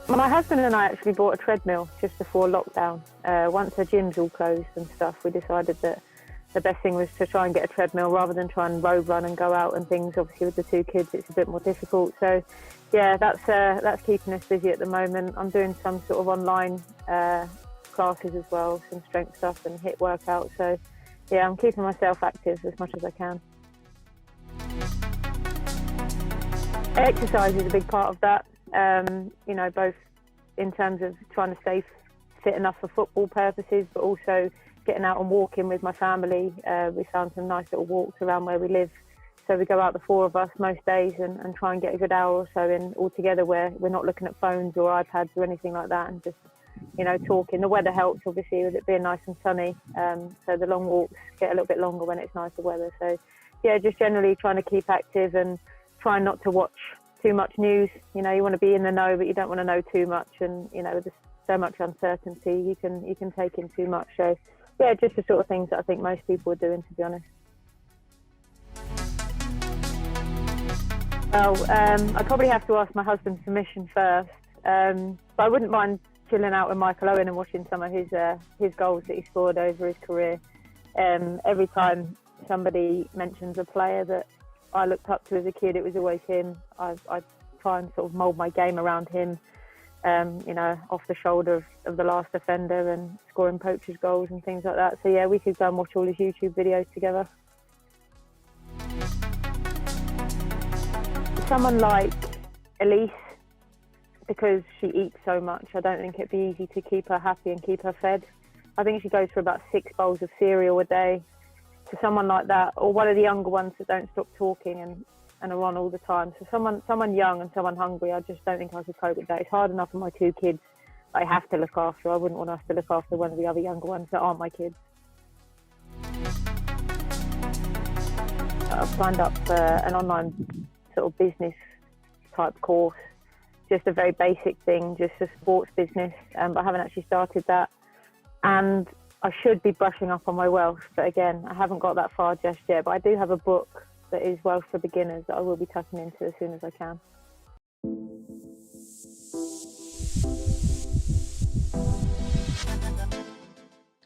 My husband and I actually bought a treadmill just before lockdown. Once the gyms all closed and stuff, we decided that the best thing was to try and get a treadmill rather than try and road run and go out and things. Obviously with the two kids it's a bit more difficult, so yeah, that's keeping us busy at the moment. I'm doing some sort of online classes as well, some strength stuff and HIIT workouts, so yeah, I'm keeping myself active as much as I can. Exercise is a big part of that, you know, both in terms of trying to stay fit enough for football purposes, but also getting out and walking with my family. We found some nice little walks around where we live, so we go out, the four of us, most days and try and get a good hour or so in all together where we're not looking at phones or iPads or anything like that, and just, you know, talking. The weather helps, obviously, with it being nice and sunny, so the long walks get a little bit longer when it's nicer weather. So yeah, just generally trying to keep active and trying not to watch too much news. You know, you want to be in the know, but you don't want to know too much, and you know, there's so much uncertainty, you can take in too much. So yeah, just the sort of things that I think most people are doing, to be honest. Well, I probably have to ask my husband's permission first, but I wouldn't mind chilling out with Michael Owen and watching some of his goals that he scored over his career. Every time somebody mentions a player that I looked up to as a kid, it was always him. I try and sort of mould my game around him, you know, off the shoulder of the last defender and scoring poachers' goals and things like that. So yeah, we could go and watch all his YouTube videos together. Someone like Elise, because she eats so much, I don't think it'd be easy to keep her happy and keep her fed. I think she goes for about 6 bowls of cereal a day. To someone like that, or one of the younger ones that don't stop talking and are on all the time. So someone young and someone hungry, I just don't think I could cope with that. It's hard enough for my 2 kids I have to look after. I wouldn't want us to look after one of the other younger ones that aren't my kids. I've signed up for an online sort of business type course, just a very basic thing, just a sports business, but I haven't actually started that. And I should be brushing up on my wealth, but again, I haven't got that far just yet. But I do have a book that is Wealth for Beginners that I will be tucking into as soon as I can.